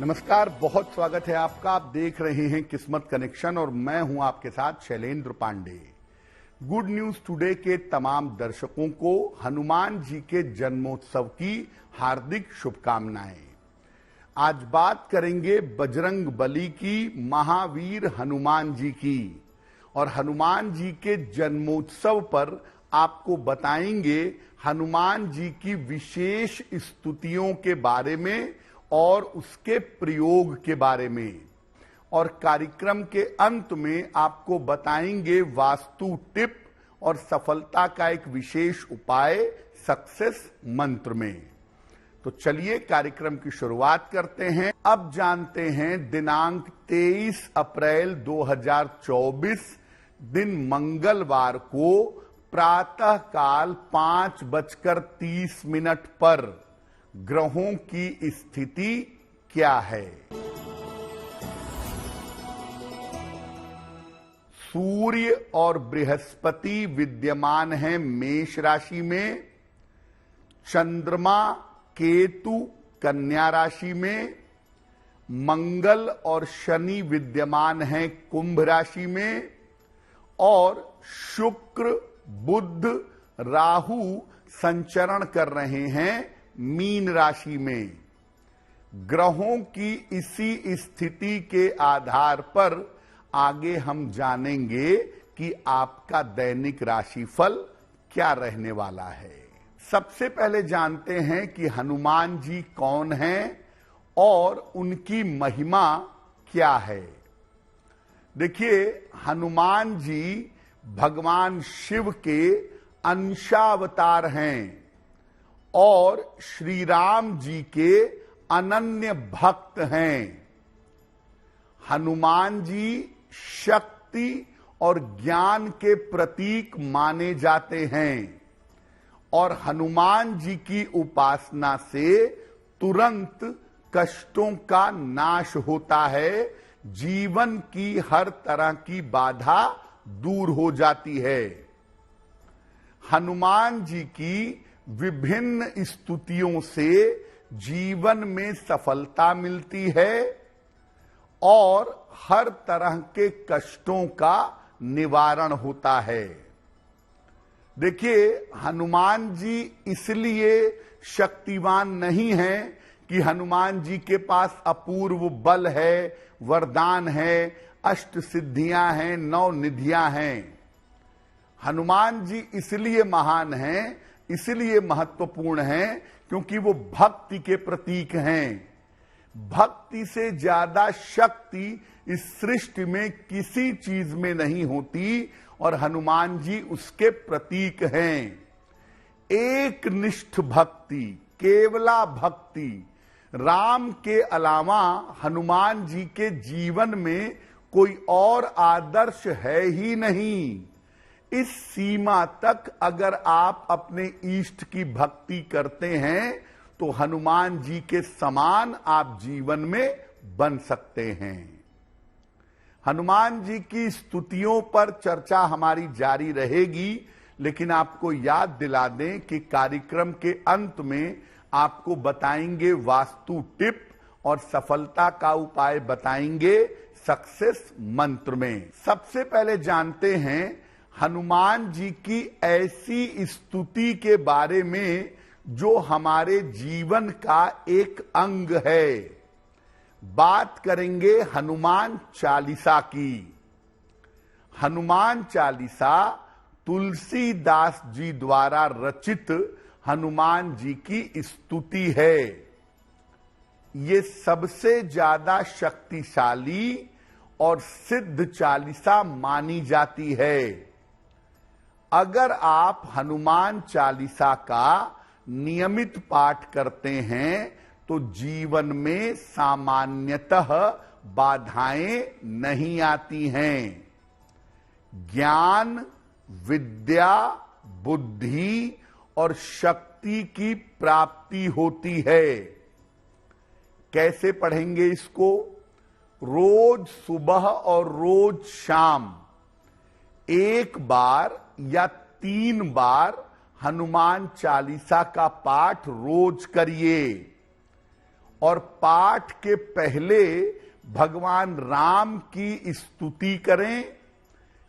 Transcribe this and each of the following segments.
नमस्कार, बहुत स्वागत है आपका। आप देख रहे हैं किस्मत कनेक्शन और मैं हूं आपके साथ Shailendra Pandey. Good news today के तमाम दर्शकों को हनुमान जी के जन्मोत्सव की हार्दिक शुभकामनाएं। आज बात करेंगे बजरंग बली की, महावीर हनुमान जी की, और हनुमान जी के जन्मोत्सव पर आपको बताएंगे हनुमान जी की विशेष स्तुतियों के बारे में और उसके प्रयोग के बारे में। और कार्यक्रम के अंत में आपको बताएंगे वास्तु टिप और सफलता का एक विशेष उपाय सक्सेस मंत्र में। तो चलिए कार्यक्रम की शुरुआत करते हैं। अब जानते हैं दिनांक 23 अप्रैल 2024 दिन मंगलवार को प्रातः काल 5:30 पर ग्रहों की स्थिति क्या है। सूर्य और बृहस्पति विद्यमान हैं मेष राशि में, चंद्रमा केतु कन्या राशि में, मंगल और शनि विद्यमान हैं कुंभ राशि में, और शुक्र बुध राहु संचरण कर रहे हैं मीन राशि में। ग्रहों की इसी स्थिति के आधार पर आगे हम जानेंगे कि आपका दैनिक राशिफल क्या रहने वाला है। सबसे पहले जानते हैं कि हनुमान जी कौन हैं और उनकी महिमा क्या है। देखिए, हनुमान जी भगवान शिव के अंशावतार हैं और श्री राम जी के अनन्य भक्त हैं। हनुमान जी शक्ति और ज्ञान के प्रतीक माने जाते हैं और हनुमान जी की उपासना से तुरंत कष्टों का नाश होता है, जीवन की हर तरह की बाधा दूर हो जाती है। हनुमान जी की विभिन्न स्तुतियों से जीवन में सफलता मिलती है और हर तरह के कष्टों का निवारण होता है। देखिए, हनुमान जी इसलिए शक्तिवान नहीं हैं कि हनुमान जी के पास अपूर्व बल है, वरदान है, अष्ट सिद्धियां हैं, 9 निधियां हैं। हनुमान जी इसलिए महान हैं, इसलिए महत्वपूर्ण हैं क्योंकि वो भक्ति के प्रतीक हैं। भक्ति से ज्यादा शक्ति इस सृष्टि में किसी चीज में नहीं होती और हनुमान जी उसके प्रतीक हैं। एक निष्ठ भक्ति, केवला भक्ति, राम के अलावा हनुमान जी के जीवन में कोई और आदर्श है ही नहीं। इस सीमा तक अगर आप अपने इष्ट की भक्ति करते हैं तो हनुमान जी के समान आप जीवन में बन सकते हैं। हनुमान जी की स्तुतियों पर चर्चा हमारी जारी रहेगी, लेकिन आपको याद दिला दें कि कार्यक्रम के अंत में आपको बताएंगे वास्तु टिप और सफलता का उपाय बताएंगे सक्सेस मंत्र में। सबसे पहले जानते हैं हनुमान जी की ऐसी स्तुति के बारे में जो हमारे जीवन का एक अंग है। बात करेंगे हनुमान चालीसा की। हनुमान चालीसा तुलसीदास जी द्वारा रचित हनुमान जी की स्तुति है। ये सबसे ज्यादा शक्तिशाली और सिद्ध चालीसा मानी जाती है। अगर आप हनुमान चालीसा का नियमित पाठ करते हैं तो जीवन में सामान्यतः बाधाएं नहीं आती हैं। ज्ञान, विद्या, बुद्धि और शक्ति की प्राप्ति होती है। कैसे पढ़ेंगे इसको? रोज सुबह और रोज शाम एक बार या 3 बार हनुमान चालीसा का पाठ रोज करिए और पाठ के पहले भगवान राम की स्तुति करें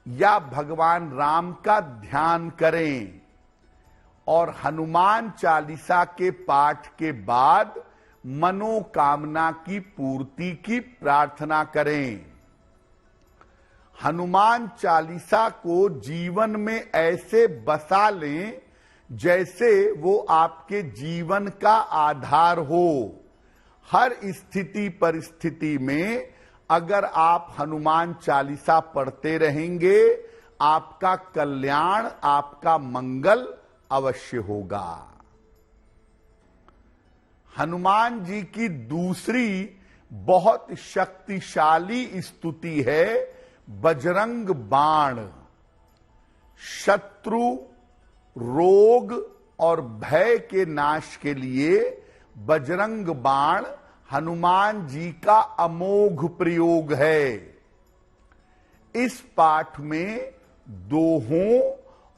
या भगवान राम का ध्यान करें, और हनुमान चालीसा के पाठ के बाद मनोकामना की पूर्ति की प्रार्थना करें। हनुमान चालीसा को जीवन में ऐसे बसा लें जैसे वो आपके जीवन का आधार हो। हर स्थिति परिस्थिति में अगर आप हनुमान चालीसा पढ़ते रहेंगे, आपका कल्याण, आपका मंगल अवश्य होगा। हनुमान जी की दूसरी बहुत शक्तिशाली स्तुति है बजरंग बाण। शत्रु, रोग और भय के नाश के लिए बजरंग बाण हनुमान जी का अमोघ प्रयोग है। इस पाठ में दोहों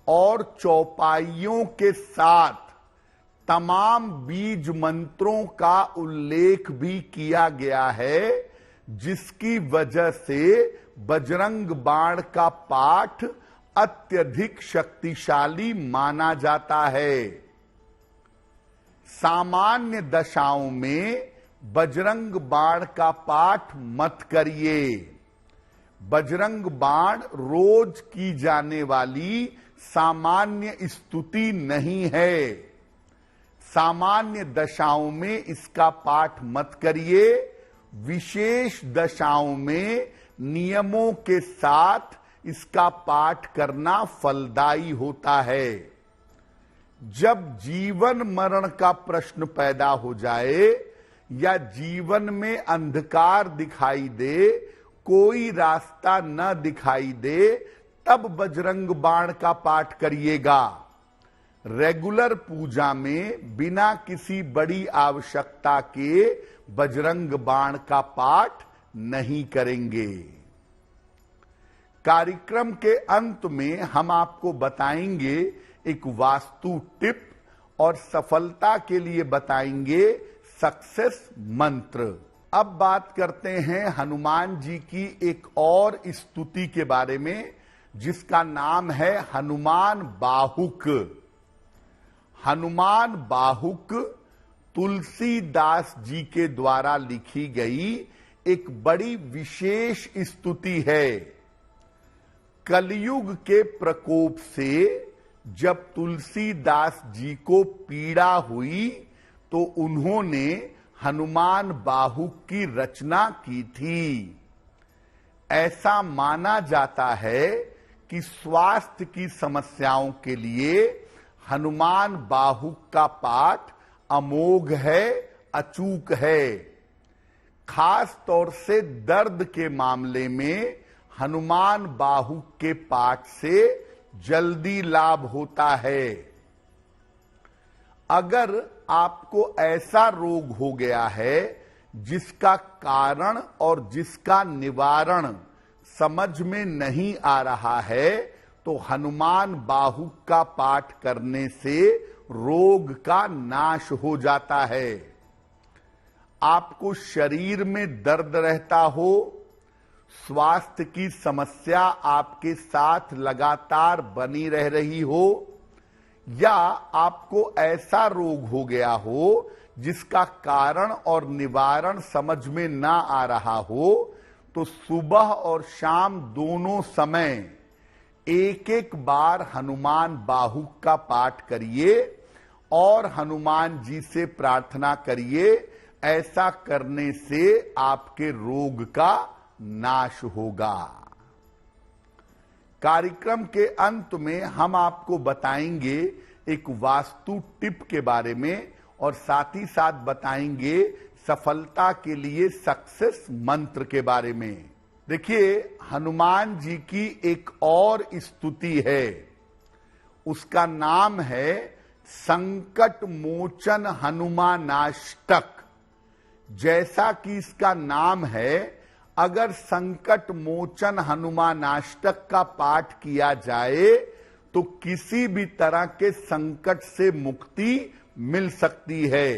और चौपाइयों के साथ तमाम बीज मंत्रों का उल्लेख भी किया गया है, जिसकी वजह से बजरंग बाण का पाठ अत्यधिक शक्तिशाली माना जाता है। सामान्य दशाओं में बजरंग बाण का पाठ मत करिए। बजरंग बाण रोज की जाने वाली सामान्य स्तुति नहीं है। सामान्य दशाओं में इसका पाठ मत करिए। विशेष दशाओं में नियमों के साथ इसका पाठ करना फलदायी होता है। जब जीवन मरण का प्रश्न पैदा हो जाए या जीवन में अंधकार दिखाई दे, कोई रास्ता न दिखाई दे, तब बजरंग बाण का पाठ करिएगा। रेगुलर पूजा में बिना किसी बड़ी आवश्यकता के बजरंग बाण का पाठ नहीं करेंगे। कार्यक्रम के अंत में हम आपको बताएंगे एक वास्तु टिप और सफलता के लिए बताएंगे सक्सेस मंत्र। अब बात करते हैं हनुमान जी की एक और स्तुति के बारे में, जिसका नाम है हनुमान बाहुक। हनुमान बाहुक तुलसीदास जी के द्वारा लिखी गई एक बड़ी विशेष स्तुति है। कलयुग के प्रकोप से जब तुलसीदास जी को पीड़ा हुई तो उन्होंने हनुमान बाहुक की रचना की थी। ऐसा माना जाता है कि स्वास्थ्य की समस्याओं के लिए हनुमान बाहुक का पाठ अमोघ है, अचूक है। खास तौर से दर्द के मामले में हनुमान बाहुक के पाठ से जल्दी लाभ होता है। अगर आपको ऐसा रोग हो गया है जिसका कारण और जिसका निवारण समझ में नहीं आ रहा है, तो हनुमान बाहुक का पाठ करने से रोग का नाश हो जाता है। आपको शरीर में दर्द रहता हो, स्वास्थ्य की समस्या आपके साथ लगातार बनी रह रही हो, या आपको ऐसा रोग हो गया हो जिसका कारण और निवारण समझ में ना आ रहा हो, तो सुबह और शाम दोनों समय एक एक बार हनुमान बाहुक का पाठ करिए और हनुमान जी से प्रार्थना करिए। ऐसा करने से आपके रोग का नाश होगा। कार्यक्रम के अंत में हम आपको बताएंगे एक वास्तु टिप के बारे में और साथ ही साथ बताएंगे सफलता के लिए सक्सेस मंत्र के बारे में। देखिए, हनुमान जी की एक और स्तुति है, उसका नाम है संकट मोचन हनुमानाष्टक। जैसा कि इसका नाम है, अगर संकट मोचन हनुमानाष्टक का पाठ किया जाए तो किसी भी तरह के संकट से मुक्ति मिल सकती है।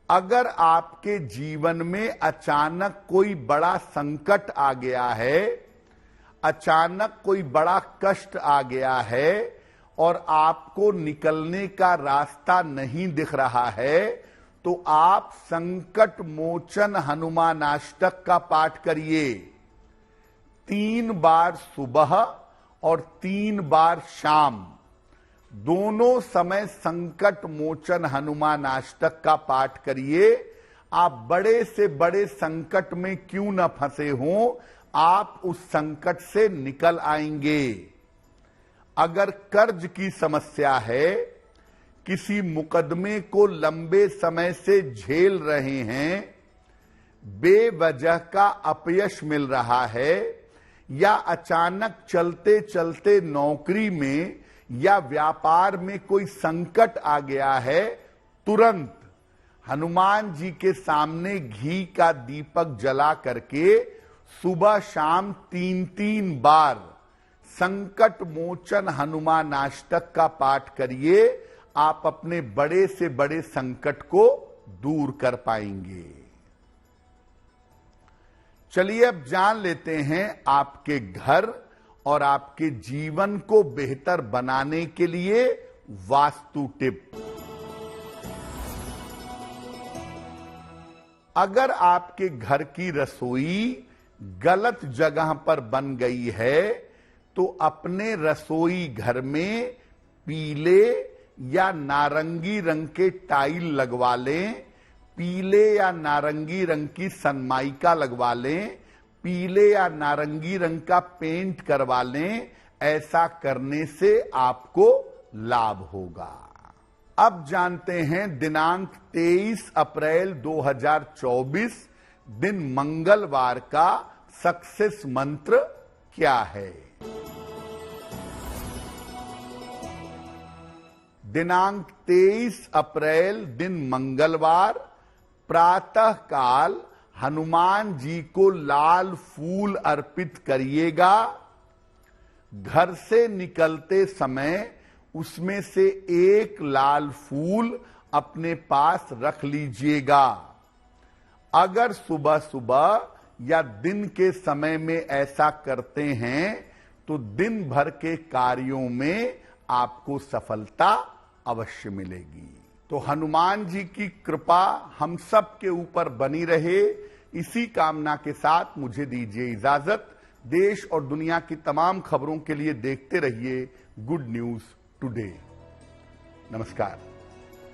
अगर आपके जीवन में अचानक कोई बड़ा संकट आ गया है, अचानक कोई बड़ा कष्ट आ गया है और आपको निकलने का रास्ता नहीं दिख रहा है, तो आप संकट मोचन हनुमानाष्टक का पाठ करिए। 3 बार सुबह और 3 बार शाम, दोनों समय संकट मोचन हनुमानाष्टक का पाठ करिए। आप बड़े से बड़े संकट में क्यों न फंसे हों, आप उस संकट से निकल आएंगे। अगर कर्ज की समस्या है, किसी मुकदमे को लंबे समय से झेल रहे हैं, बेवजह का अपयश मिल रहा है, या अचानक चलते चलते नौकरी में या व्यापार में कोई संकट आ गया है, तुरंत हनुमान जी के सामने घी का दीपक जला करके सुबह शाम 3-3 बार संकट मोचन हनुमानाष्टक का पाठ करिए। आप अपने बड़े से बड़े संकट को दूर कर पाएंगे। चलिए अब जान लेते हैं आपके घर और आपके जीवन को बेहतर बनाने के लिए वास्तु टिप। अगर आपके घर की रसोई गलत जगह पर बन गई है, तो अपने रसोई घर में पीले या नारंगी रंग के टाइल लगवा लें, पीले या नारंगी रंग की सनमाइका लगवा लें, पीले या नारंगी रंग का पेंट करवा लें। ऐसा करने से आपको लाभ होगा। अब जानते हैं दिनांक 23 अप्रैल 2024 दिन मंगलवार का सक्सेस मंत्र क्या है। दिनांक 23 अप्रैल दिन मंगलवार, प्रातः काल हनुमान जी को लाल फूल अर्पित करिएगा। घर से निकलते समय उसमें से एक लाल फूल अपने पास रख लीजिएगा। अगर सुबह सुबह या दिन के समय में ऐसा करते हैं तो दिन भर के कार्यों में आपको सफलता अवश्य मिलेगी। तो हनुमान जी की कृपा हम सब के ऊपर बनी रहे, इसी कामना के साथ मुझे दीजिए इजाजत। देश और दुनिया की तमाम खबरों के लिए देखते रहिए गुड न्यूज टुडे। नमस्कार।